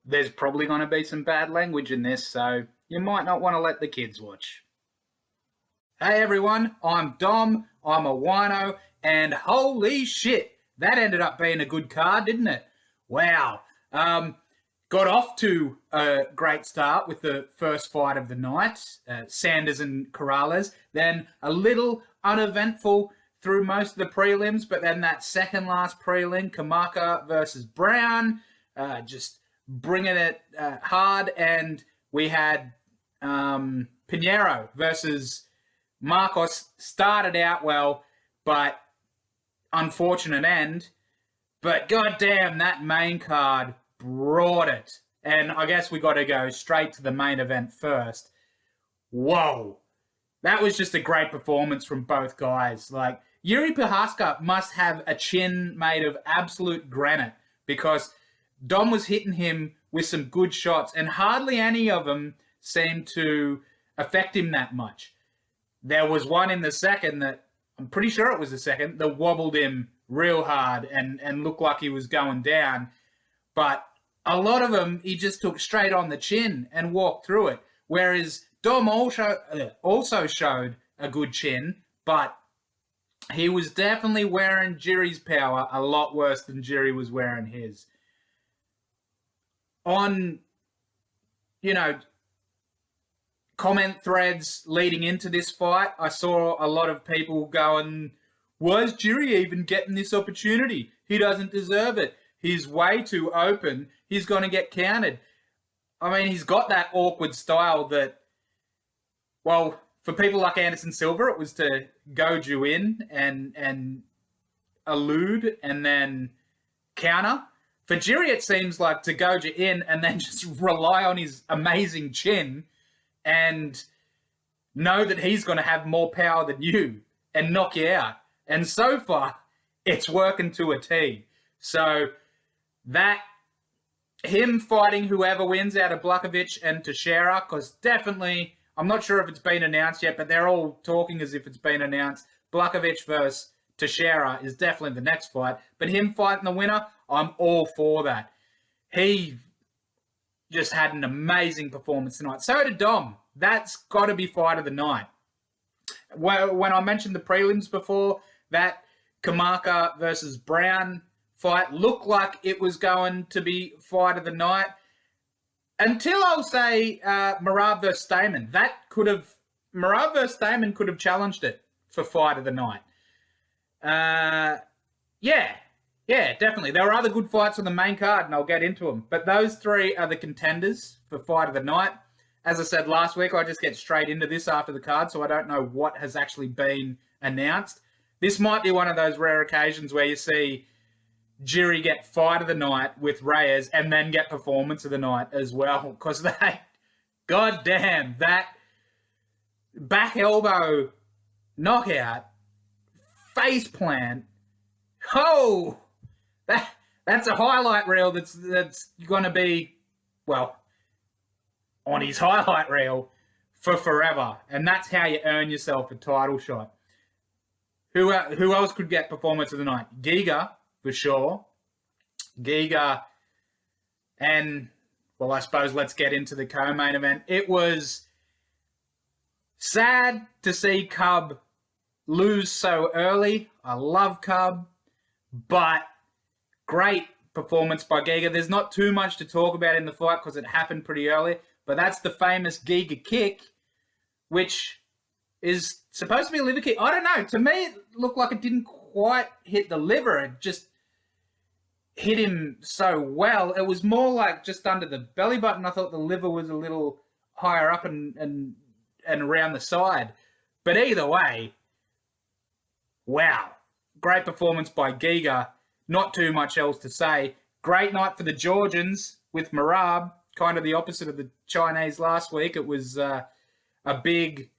there's probably going to be some bad language in this, so you might not want to let the kids watch. Hey everyone, I'm Dom, I'm a wino, and holy shit, that ended up being a good card, didn't it? Wow. Got off to a great start with the first fight of the night, Sanders and Corrales, then a little uneventful through most of the prelims, but then that second last prelim, Kamaka versus Brown, just bringing it hard, and we had Pinero versus Marcos. Started out well, but unfortunate end. But goddamn, that main card brought it. And I guess we got to go straight to the main event first. Whoa. That was just a great performance from both guys. Like, Jiri Prochazka must have a chin made of absolute granite because Dom was hitting him with some good shots and hardly any of them seemed to affect him that much. There was one in the second that, I'm pretty sure it was the second, that wobbled him real hard and looked like he was going down. But a lot of them, he just took straight on the chin and walked through it. Whereas Dom also showed a good chin, but he was definitely wearing Jiri's power a lot worse than Jiri was wearing his. On, comment threads leading into this fight, I saw a lot of people going, why is Jiri even getting this opportunity? He doesn't deserve it. He's way too open. He's going to get counted. I mean, he's got that awkward style that, well, for people like Anderson Silva, it was to goad you in and elude and then counter. For Jiri, it seems like to goad you in and then just rely on his amazing chin and know that he's going to have more power than you and knock you out. And so far, it's working to a T. So that, him fighting whoever wins out of Blachowicz and Teixeira, because definitely, I'm not sure if it's been announced yet, but they're all talking as if it's been announced. Blachowicz versus Teixeira is definitely the next fight. But him fighting the winner, I'm all for that. He just had an amazing performance tonight. So did Dom. That's got to be fight of the night. When I mentioned the prelims before, that Kamaka versus Brown fight looked like it was going to be fight of the night. Until I'll say Marab versus Stamen. Marab versus Stamen could have challenged it for fight of the night. Yeah, definitely. There were other good fights on the main card, and I'll get into them. But those three are the contenders for fight of the night. As I said last week, I just get straight into this after the card, so I don't know what has actually been announced. This might be one of those rare occasions where you see Jiri get fight of the night with Reyes and then get performance of the night as well. Because goddamn, that back elbow knockout, face plant, that's a highlight reel that's going to be, well, on his highlight reel for forever. And that's how you earn yourself a title shot. Who else could get performance of the night? Giga, for sure. Giga. And, well, I suppose let's get into the co-main event. It was sad to see Cub lose so early. I love Cub. But great performance by Giga. There's not too much to talk about in the fight because it happened pretty early. But that's the famous Giga kick, which is supposed to be a liver kick. I don't know. To me, it looked like it didn't quite hit the liver. It just hit him so well. It was more like just under the belly button. I thought the liver was a little higher up and around the side. But either way, wow. Great performance by Giga. Not too much else to say. Great night for the Georgians with Marab. Kind of the opposite of the Chinese last week. It was a big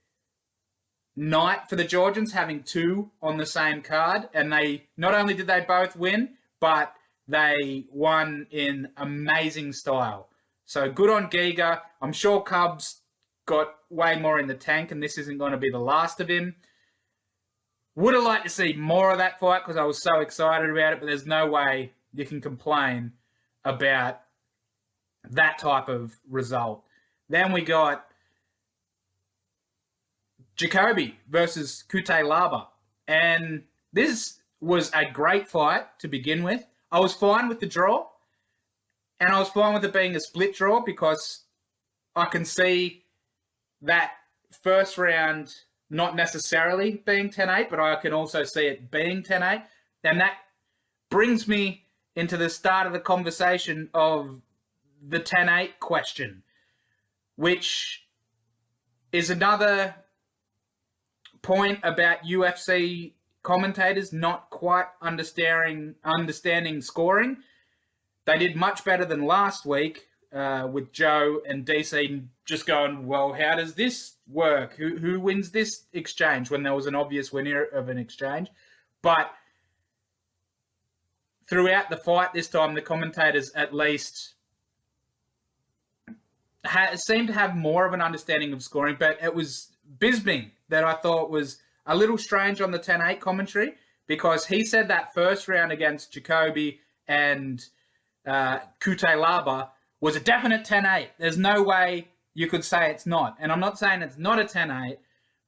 night for the Georgians, having two on the same card. And they not only did they both win, but they won in amazing style. So good on Giga. I'm sure Cubs got way more in the tank, and this isn't going to be the last of him. Would have liked to see more of that fight because I was so excited about it, but there's no way you can complain about that type of result. Then we got Jacoby versus Kute Laba. And this was a great fight to begin with. I was fine with the draw. And I was fine with it being a split draw because I can see that first round not necessarily being 10-8, but I can also see it being 10-8. And that brings me into the start of the conversation of the 10-8 question, which is another point about UFC commentators not quite understanding scoring. They did much better than last week with Joe and DC just going, well, how does this work? Who wins this exchange, when there was an obvious winner of an exchange? But throughout the fight this time, the commentators at least seemed to have more of an understanding of scoring, but it was Bisping that I thought was a little strange on the 10-8 commentary, because he said that first round against Jacoby and Kute Laba was a definite 10-8. There's no way you could say it's not. And I'm not saying it's not a 10-8,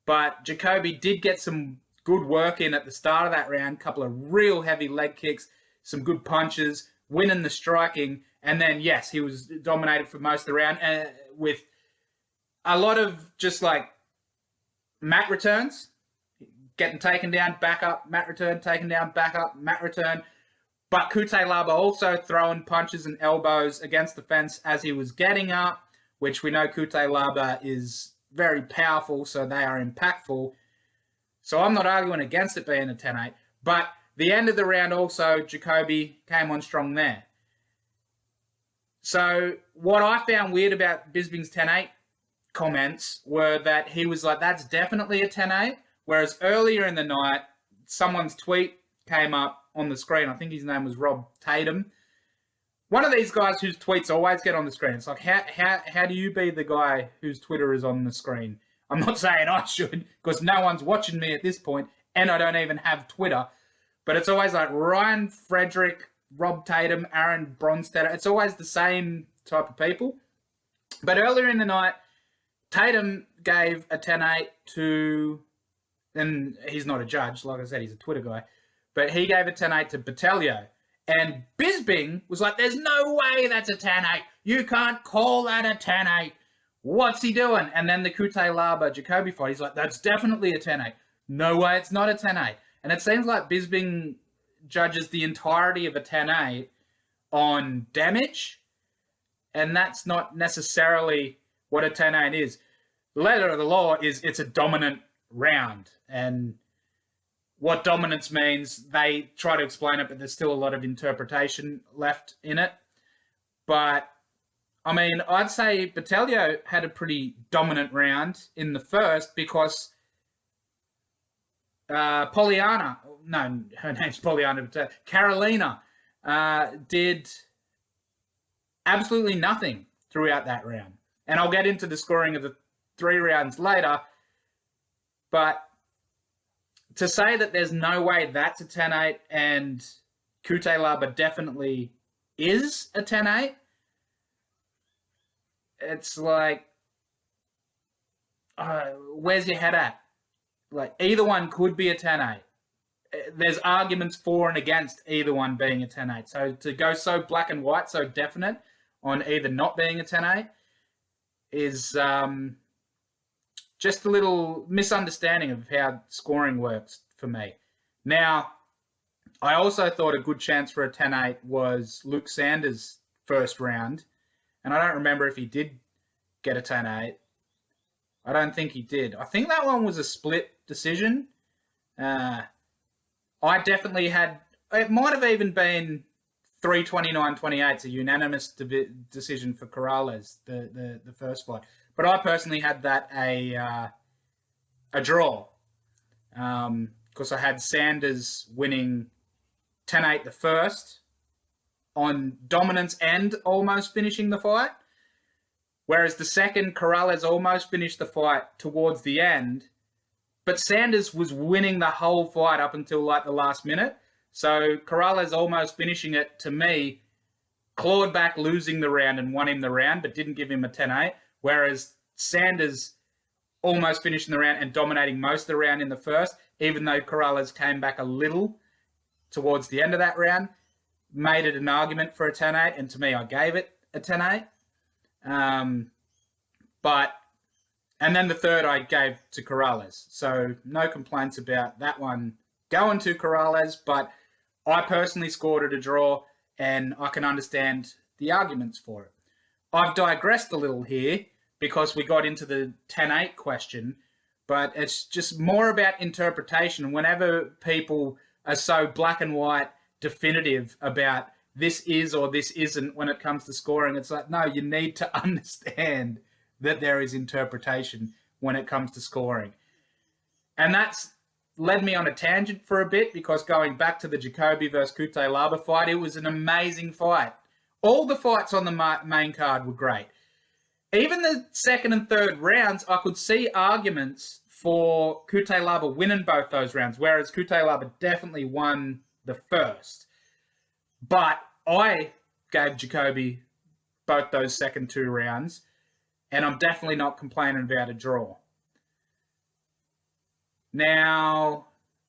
but Jacoby did get some good work in at the start of that round, a couple of real heavy leg kicks, some good punches, winning the striking, and then, yes, he was dominated for most of the round with a lot of just like mat returns, getting taken down, back up, mat return, taken down, back up, mat return. But Kute Laba also throwing punches and elbows against the fence as he was getting up, which we know Kute Laba is very powerful, so they are impactful. So I'm not arguing against it being a 10-8. But the end of the round also, Jacoby came on strong there. So what I found weird about Bisping's 10-8 comments were that he was like, that's definitely a 10-8. Whereas earlier in the night, someone's tweet came up on the screen. I think his name was Rob Tatum. One of these guys whose tweets always get on the screen. It's like, how do you be the guy whose Twitter is on the screen? I'm not saying I should, because no one's watching me at this point, and I don't even have Twitter. But it's always like Ryan Frederick, Rob Tatum, Aaron Bronstetter. It's always the same type of people. But earlier in the night, Tatum gave a 10-8 to, and he's not a judge, like I said, he's a Twitter guy, but he gave a 10-8 to Battaglio. And Bisping was like, there's no way that's a 10-8. You can't call that a 10-8. What's he doing? And then the Kute Laba Jacoby fight, he's like, that's definitely a 10-8. No way, it's not a 10-8. And it seems like Bisping judges the entirety of a 10-8 on damage, and that's not necessarily what a 10-8 is. The letter of the law is it's a dominant round, and what dominance means, they try to explain it, but there's still a lot of interpretation left in it. But, I mean, I'd say Battaglio had a pretty dominant round in the first because Carolina did absolutely nothing throughout that round. And I'll get into the scoring of the 3 rounds later, but to say that there's no way that's a 10-8 and Kute Laba definitely is a 10-8, it's like, where's your head at? Like, either one could be a 10-8. There's arguments for and against either one being a 10-8. So to go so black and white, so definite on either not being a 10-8 is just a little misunderstanding of how scoring works for me. Now, I also thought a good chance for a 10-8 was Luke Sanders' first round. And I don't remember if he did get a 10-8. I don't think he did. I think that one was a split decision. I definitely had... It might have even been 329-28. It's a unanimous decision for Corrales, the first fight. But I personally had that a draw. Because I had Sanders winning 10-8 the first on dominance and almost finishing the fight. Whereas the second, Corrales almost finished the fight towards the end. But Sanders was winning the whole fight up until like the last minute. So Corrales almost finishing it, to me, clawed back, losing the round and won him the round, but didn't give him a 10-8, whereas Sanders almost finishing the round and dominating most of the round in the first, even though Corrales came back a little towards the end of that round, made it an argument for a 10-8, and to me, I gave it a 10-8. And then the third I gave to Corrales. So no complaints about that one going to Corrales, but I personally scored it a draw, and I can understand the arguments for it. I've digressed a little here because we got into the 10-8 question, but it's just more about interpretation. Whenever people are so black and white definitive about this is or this isn't when it comes to scoring, it's like, no, you need to understand that there is interpretation when it comes to scoring. And that's led me on a tangent for a bit, because going back to the Jacoby versus Cutelaba fight, it was an amazing fight. All the fights on the main card were great. Even the second and third rounds, I could see arguments for Cutelaba winning both those rounds, whereas Cutelaba definitely won the first. But I gave Jacoby both those second two rounds, and I'm definitely not complaining about a draw. Now,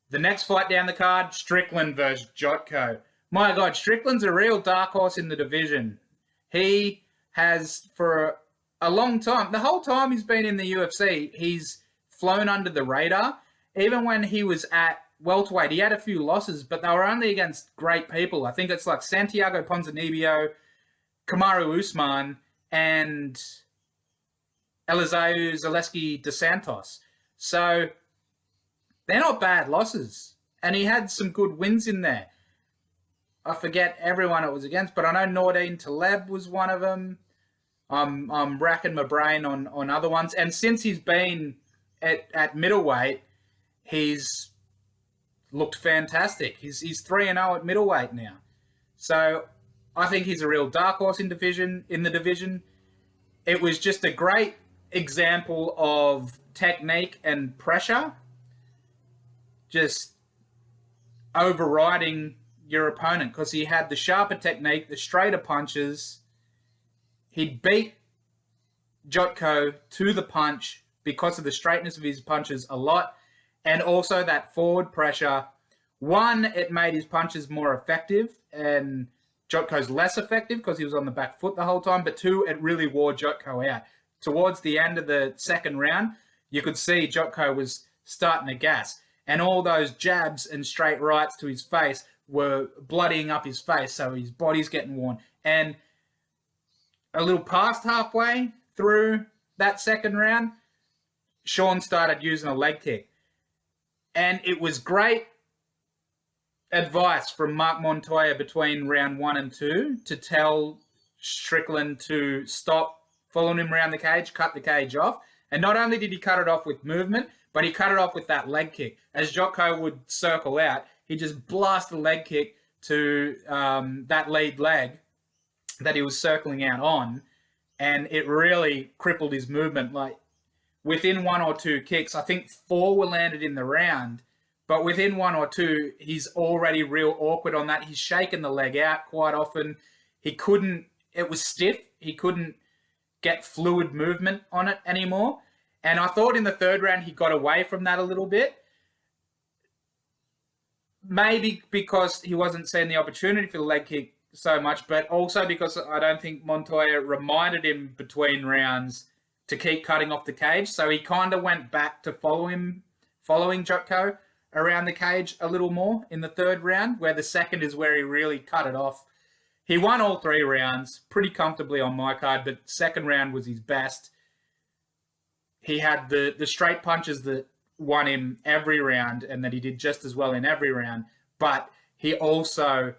the next fight down the card, Strickland versus Jotco. My God, Strickland's a real dark horse in the division. He has, for a long time, the whole time he's been in the UFC, he's flown under the radar. Even when he was at welterweight, he had a few losses, but they were only against great people. I think it's like Santiago Ponzinibbio, Kamaru Usman, and Eliseu Zaleski dos Santos. So they're not bad losses. And he had some good wins in there. I forget everyone it was against, but I know Nordine Taleb was one of them. I'm racking my brain on other ones. And since he's been at middleweight, he's looked fantastic. He's 3-0 at middleweight now. So I think he's a real dark horse in the division. It was just a great example of technique and pressure, just overriding your opponent, because he had the sharper technique, the straighter punches. He beat Jotco to the punch because of the straightness of his punches a lot, and also that forward pressure. One, it made his punches more effective, and Jotco's less effective because he was on the back foot the whole time. But two, it really wore Jotco out. Towards the end of the second round, you could see Jotco was starting to gas, and all those jabs and straight rights to his face were bloodying up his face, so his body's getting worn. And a little past halfway through that second round, Sean started using a leg kick. And it was great advice from Mark Montoya between round 1 and 2 to tell Strickland to stop following him around the cage, cut the cage off. And not only did he cut it off with movement, but he cut it off with that leg kick. As Jotco would circle out, he just blasted a leg kick to that lead leg that he was circling out on, and it really crippled his movement. Like, within 1 or 2 kicks, I think 4 were landed in the round, but within 1 or 2, he's already real awkward on that. He's shaking the leg out quite often. It was stiff. He couldn't get fluid movement on it anymore. And I thought in the third round he got away from that a little bit. Maybe because he wasn't seeing the opportunity for the leg kick so much, but also because I don't think Montoya reminded him between rounds to keep cutting off the cage. So he kind of went back to following Jotco around the cage a little more in the third round, where the second is where he really cut it off. He won all 3 rounds pretty comfortably on my card, but second round was his best. He had the straight punches that won him every round, and that he did just as well in every round, but he also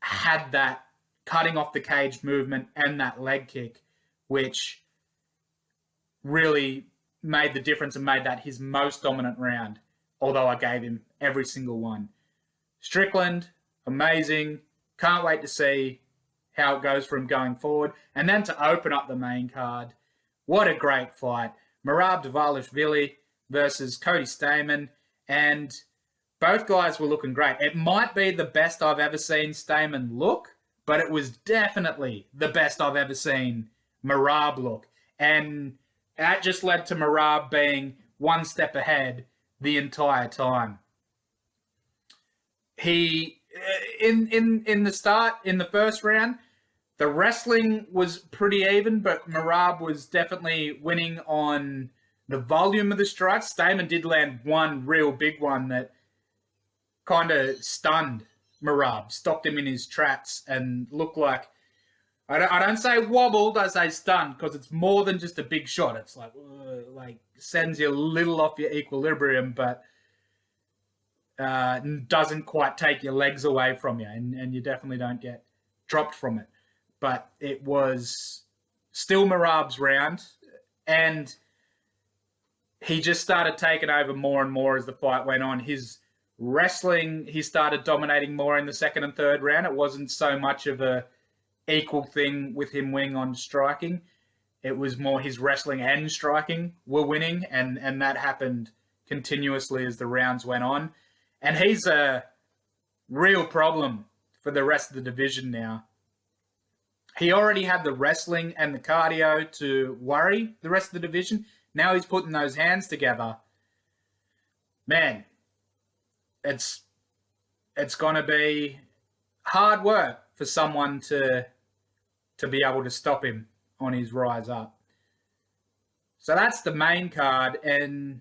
had that cutting off the cage movement and that leg kick, which really made the difference and made that his most dominant round, although I gave him every single one. Strickland, amazing. Can't wait to see how it goes for him going forward. And then to open up the main card, what a great fight. Marab Develishville versus Cody Stamen, and both guys were looking great. It might be the best I've ever seen Stamen look, but it was definitely the best I've ever seen Marab look. And that just led to Marab being one step ahead the entire time. He, in the start, in the first round, the wrestling was pretty even, but Marab was definitely winning on the volume of the strikes. Stamen did land one real big one that kind of stunned Marab, stopped him in his tracks, and looked like, I don't say wobbled, I say stunned, because it's more than just a big shot. It's like sends you a little off your equilibrium, but doesn't quite take your legs away from you, and you definitely don't get dropped from it. But it was still Marab's round, and he just started taking over more and more as the fight went on. His wrestling, he started dominating more in the second and third round. It wasn't so much of a equal thing with him winning on striking. It was more his wrestling and striking were winning, and that happened continuously as the rounds went on. And he's a real problem for the rest of the division now. He already had the wrestling and the cardio to worry the rest of the division. Now he's putting those hands together. Man, it's going to be hard work for someone to be able to stop him on his rise up. So that's the main card, and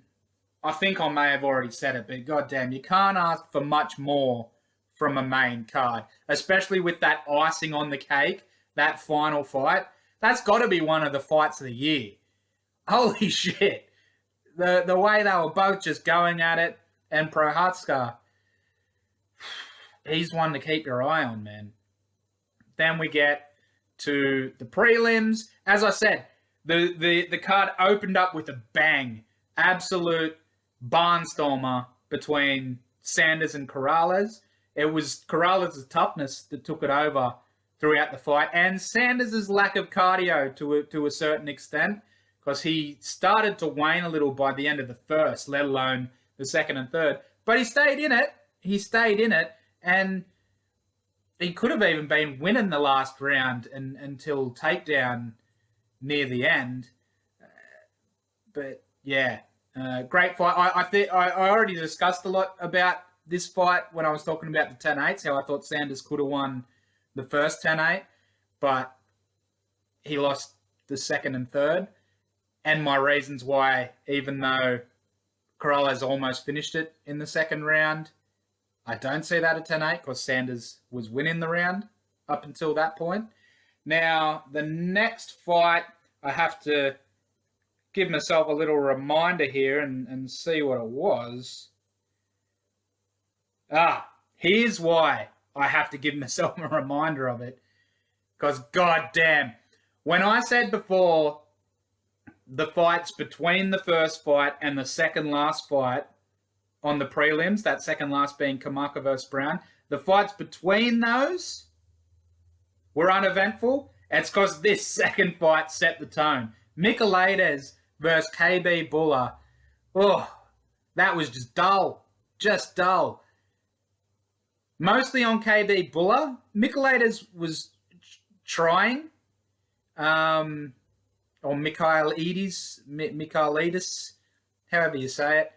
I think I may have already said it, but goddamn, you can't ask for much more from a main card, especially with that icing on the cake, that final fight. That's got to be one of the fights of the year. Holy shit. The way they were both just going at it, and Prochazka, he's one to keep your eye on, man. Then we get to the prelims. As I said, the card opened up with a bang. Absolute barnstormer between Sanders and Corrales. It was Corrales' toughness that took it over throughout the fight, and Sanders' lack of cardio to a certain extent, because he started to wane a little by the end of the first, let alone the second and third. But he stayed in it. And he could have even been winning the last round until takedown near the end. But yeah, great fight. I already discussed a lot about this fight when I was talking about the 10-8s, how I thought Sanders could have won the first 10-8, but he lost the second and third. And my reasons why, even though Corrales almost finished it in the second round, I don't see that at 10-8 because Sanders was winning the round up until that point. Now, the next fight, I have to give myself a little reminder here and see what it was. Here's why I have to give myself a reminder of it. Because, goddamn, when I said before the fights between the first fight and the second last fight on the prelims, that second last being Kamaka versus Brown, the fights between those were uneventful. It's because this second fight set the tone. Michaelides versus KB Buller. Oh, that was just dull. Just dull. Mostly on KB Buller. Michaelides was trying. Or Michaelides, however you say it.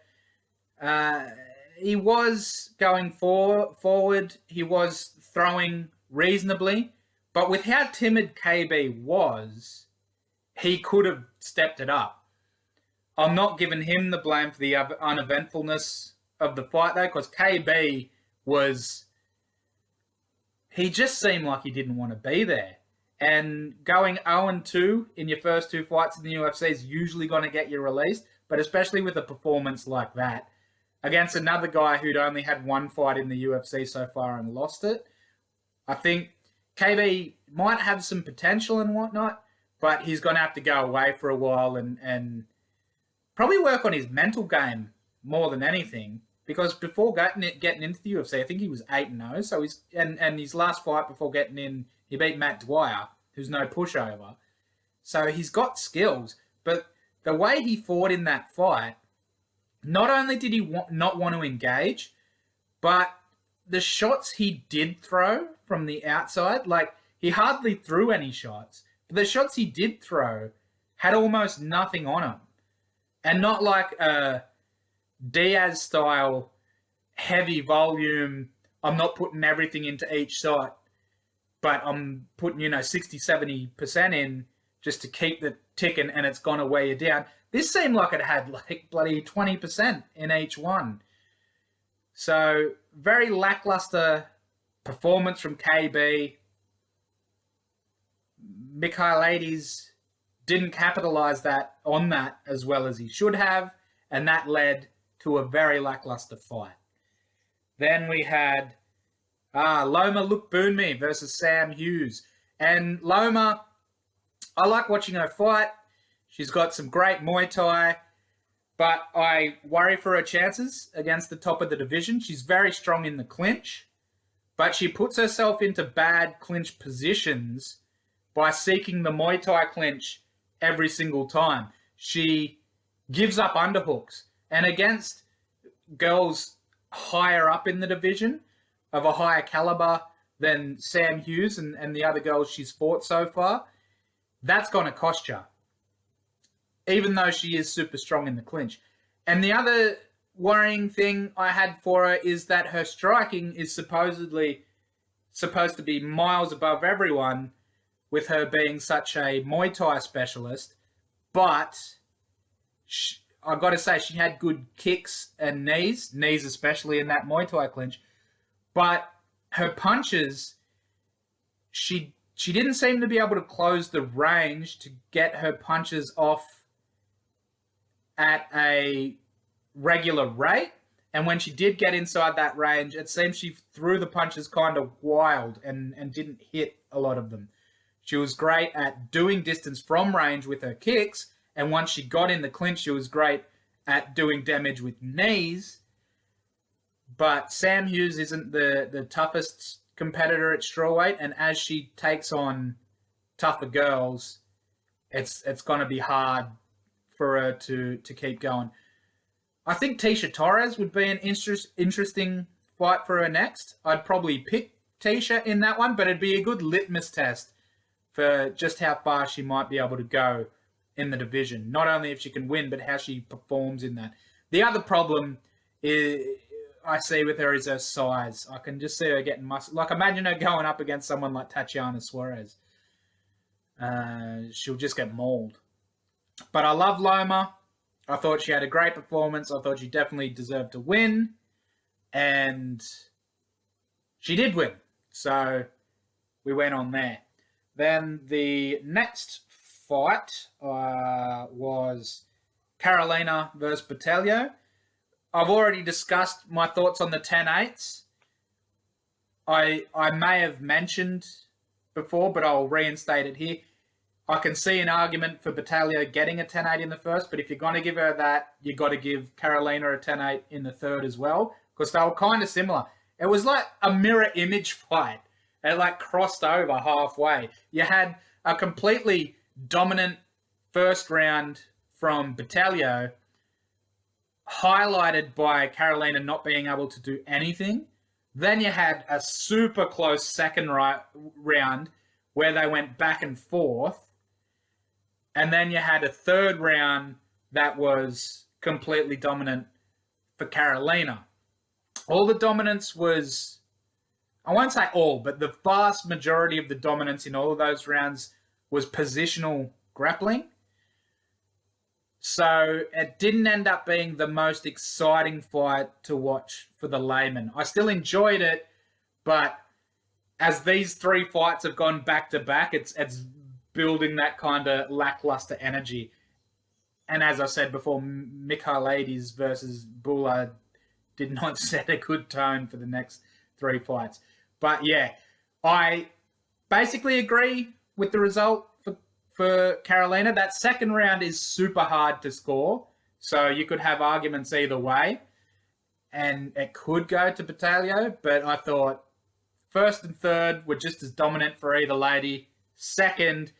He was going forward. He was throwing reasonably. But with how timid KB was, he could have stepped it up. I'm not giving him the blame for the uneventfulness of the fight, though, because KB was... He just seemed like he didn't want to be there. And going 0-2 in your first two fights in the UFC is usually going to get you released, but especially with a performance like that, against another guy who'd only had one fight in the UFC so far and lost it, I think KB might have some potential and whatnot, but he's going to have to go away for a while and probably work on his mental game more than anything. Because before getting into the UFC, I think he was 8-0. So and his last fight before getting in, he beat Matt Dwyer, who's no pushover. So he's got skills, but the way he fought in that fight, not only did he not want to engage, but the shots he did throw from the outside, like he hardly threw any shots. But the shots he did throw had almost nothing on them. And not like a Diaz-style heavy volume, I'm not putting everything into each shot, but I'm putting, 60, 70% in just to keep the ticking and it's going to weigh you down. This seemed like it had like bloody 20% in each one. So very lackluster performance from KB. Michailidis didn't capitalize on that as well as he should have, and that led to a very lackluster fight. Then we had Loma Lookboonmee versus Sam Hughes. And Loma, I like watching her fight. She's got some great Muay Thai, but I worry for her chances against the top of the division. She's very strong in the clinch, but she puts herself into bad clinch positions by seeking the Muay Thai clinch every single time. She gives up underhooks. And against girls higher up in the division, of a higher caliber than Sam Hughes and the other girls she's fought so far, that's going to cost you, even though she is super strong in the clinch. And the other worrying thing I had for her is that her striking is supposed to be miles above everyone, with her being such a Muay Thai specialist. But I've got to say, she had good kicks and knees especially in that Muay Thai clinch. But her punches, she didn't seem to be able to close the range to get her punches off at a regular rate. And when she did get inside that range, it seemed she threw the punches kind of wild and didn't hit a lot of them. She was great at doing distance from range with her kicks. And once she got in the clinch, she was great at doing damage with knees. But Sam Hughes isn't the toughest competitor at strawweight, and as she takes on tougher girls, it's going to be hard for her to keep going. I think Tisha Torres would be an interesting fight for her next. I'd probably pick Tisha in that one, but it'd be a good litmus test for just how far she might be able to go in the division. Not only if she can win, but how she performs in that. The other problem I see with her is her size. I can just see her getting muscle. Like, imagine her going up against someone like Tatiana Suarez. She'll just get mauled. But I love Loma. I thought she had a great performance. I thought she definitely deserved to win. And she did win. So we went on there. Then the next fight was Carolina versus Battaglio. I've already discussed my thoughts on the 10-8s. I may have mentioned before, but I'll reinstate it here. I can see an argument for Battaglio getting a 10-8 in the first, but if you're going to give her that, you've got to give Carolina a 10-8 in the third as well, because they were kind of similar. It was like a mirror image fight. It like crossed over halfway. You had a completely dominant first round from Battaglio, highlighted by Carolina not being able to do anything. Then you had a super close second round where they went back and forth. And then you had a third round that was completely dominant for Carolina. All the dominance was, I won't say all, but the vast majority of the dominance in all of those rounds was positional grappling. So it didn't end up being the most exciting fight to watch for the layman. I still enjoyed it, but as these three fights have gone back to back, it's building that kind of lackluster energy. And as I said before, Michailidis versus Bula did not set a good tone for the next three fights. But yeah, I basically agree with the result for Carolina. That second round is super hard to score, so you could have arguments either way, and it could go to Battaglio, but I thought first and third were just as dominant for either lady. Second,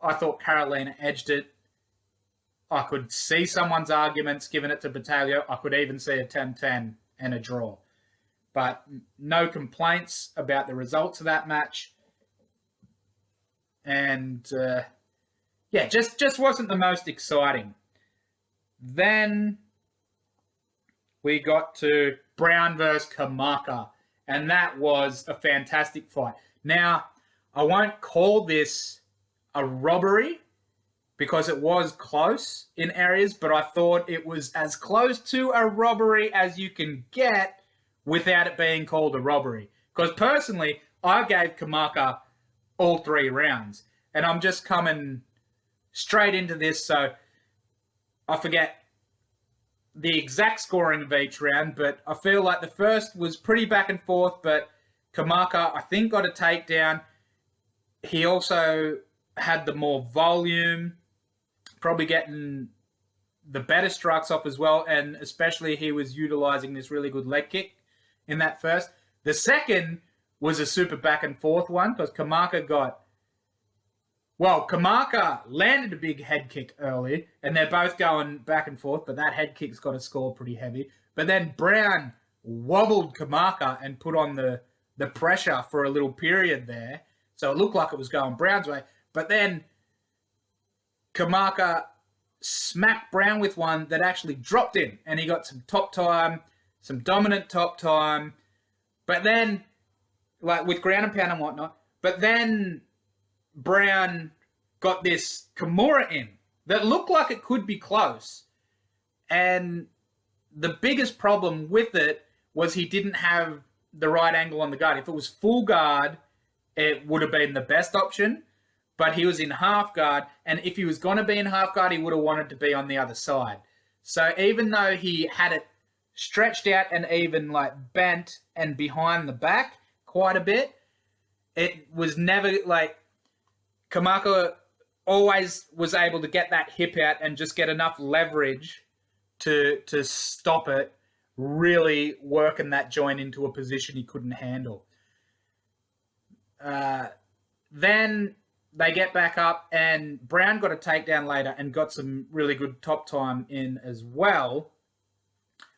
I thought Carolina edged it. I could see someone's arguments giving it to Battaglio. I could even see a 10-10 and a draw. But no complaints about the results of that match. And, just wasn't the most exciting. Then we got to Brown versus Kamaka, and that was a fantastic fight. Now, I won't call this a robbery because it was close in areas, but I thought it was as close to a robbery as you can get without it being called a robbery. Because personally, I gave Kamaka all 3 rounds, and I'm just coming straight into this, so I forget the exact scoring of each round, but I feel like the first was pretty back and forth, but Kamaka, I think, got a takedown. He also had the more volume, probably getting the better strikes off as well, and especially he was utilizing this really good leg kick in that first. The second was a super back and forth one because Kamaka landed a big head kick early, and they're both going back and forth, but that head kick's got to score pretty heavy. But then Brown wobbled Kamaka and put on the pressure for a little period there, so it looked like it was going Brown's way. But then Kamaka smacked Brown with one that actually dropped him, and he got some top time, some dominant top time, but then, like with ground and pound and whatnot, but then Brown got this Kimura in that looked like it could be close. And the biggest problem with it was he didn't have the right angle on the guard. If it was full guard, it would have been the best option, but he was in half guard, and if he was going to be in half guard, he would have wanted to be on the other side. So even though he had it stretched out and even like bent and behind the back quite a bit, it was never like Kamaka always was able to get that hip out and just get enough leverage to stop it, really working that joint into a position he couldn't handle. Then they get back up, and Brown got a takedown later and got some really good top time in as well.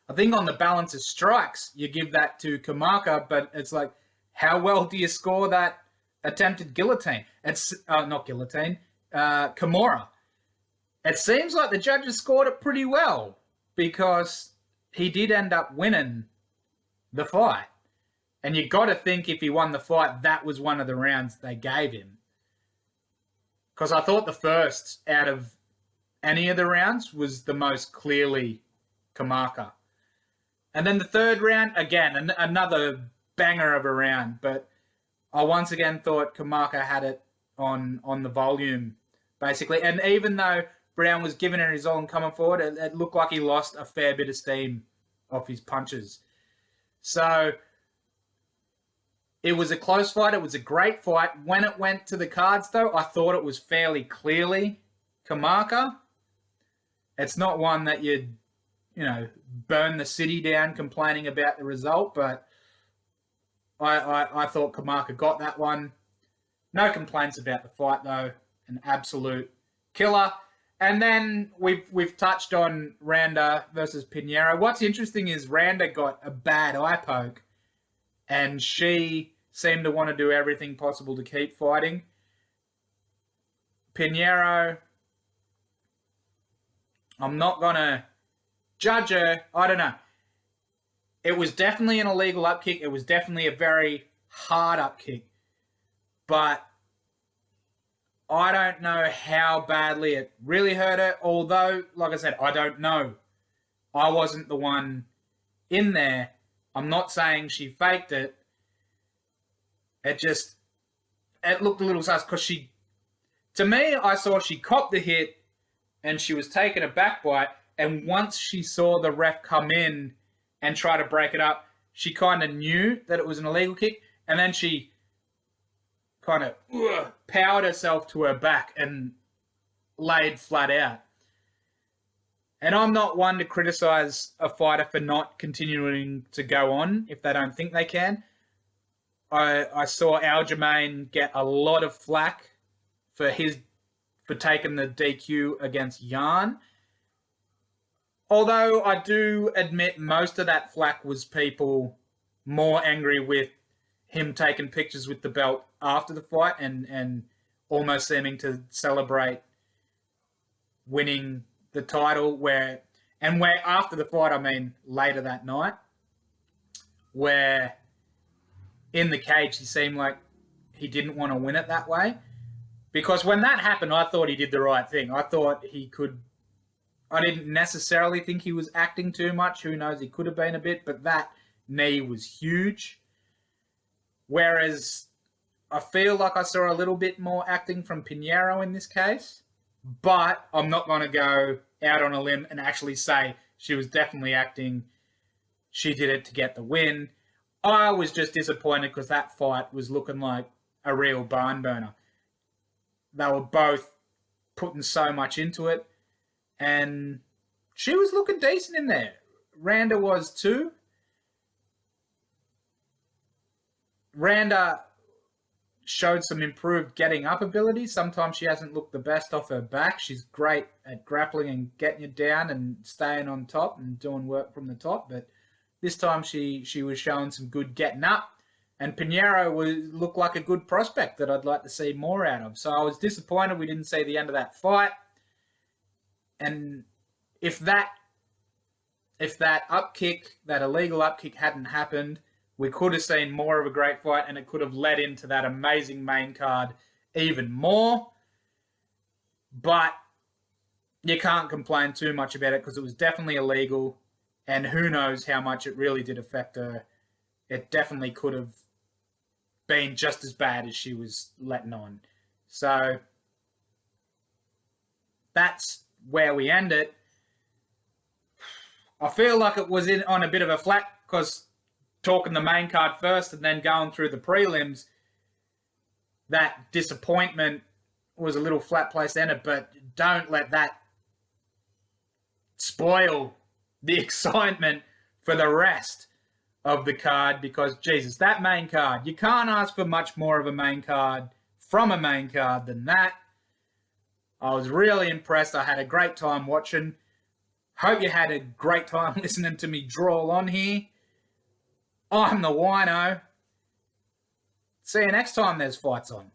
I think on the balance of strikes, you give that to Kamaka, but it's like, how well do you score that attempted guillotine? It's not guillotine, Kimura. It seems like the judges scored it pretty well because he did end up winning the fight. And you got to think if he won the fight, that was one of the rounds they gave him. Because I thought the first out of any of the rounds was the most clearly Kamaka. And then the third round, again, another banger of a round. But I once again thought Kamaka had it on the volume, basically. And even though Brown was giving it his all and coming forward, it looked like he lost a fair bit of steam off his punches. So it was a close fight. It was a great fight. When it went to the cards, though, I thought it was fairly clearly Kamaka. It's not one that you'd, burn the city down complaining about the result, but I thought Kamaka got that one. No complaints about the fight, though. An absolute killer. And then we've touched on Randa versus Pinero. What's interesting is Randa got a bad eye poke, and she seemed to want to do everything possible to keep fighting. Pinero, I'm not going to judge her. I don't know. It was definitely an illegal upkick. It was definitely a very hard upkick. But I don't know how badly it really hurt her. Although, like I said, I don't know. I wasn't the one in there. I'm not saying she faked it. It looked a little sus because to me, I saw she copped the hit and she was taking a back bite. And once she saw the ref come in and try to break it up, she kind of knew that it was an illegal kick. And then she kind of powered herself to her back and laid flat out. And I'm not one to criticize a fighter for not continuing to go on if they don't think they can. I saw Aljamain get a lot of flack for taking the DQ against Yarn. Although I do admit most of that flack was people more angry with him taking pictures with the belt after the fight and almost seeming to celebrate winning the title, where after the fight, I mean later that night, where in the cage he seemed like he didn't want to win it that way. Because when that happened, I thought he did the right thing. I thought he could... I didn't necessarily think he was acting too much. Who knows? He could have been a bit, but that knee was huge. Whereas I feel like I saw a little bit more acting from Pinero in this case, but I'm not going to go out on a limb and actually say she was definitely acting. She did it to get the win. I was just disappointed because that fight was looking like a real barn burner. They were both putting so much into it, and she was looking decent in there. Randa was too. Randa showed some improved getting up ability. Sometimes she hasn't looked the best off her back. She's great at grappling and getting you down and staying on top and doing work from the top. But this time she was showing some good getting up. And Pinero looked like a good prospect that I'd like to see more out of. So I was disappointed we didn't see the end of that fight. And if that upkick, that illegal upkick hadn't happened, we could have seen more of a great fight, and it could have led into that amazing main card even more. But you can't complain too much about it because it was definitely illegal, and who knows how much it really did affect her. It definitely could have been just as bad as she was letting on. So that's where we end it. I feel like it was on a bit of a flat because talking the main card first and then going through the prelims, that disappointment was a little flat place in it, but don't let that spoil the excitement for the rest of the card because, Jesus, that main card, you can't ask for much more of a main card from a main card than that. I was really impressed. I had a great time watching. Hope you had a great time listening to me drawl on here. I'm the wino. See you next time there's fights on.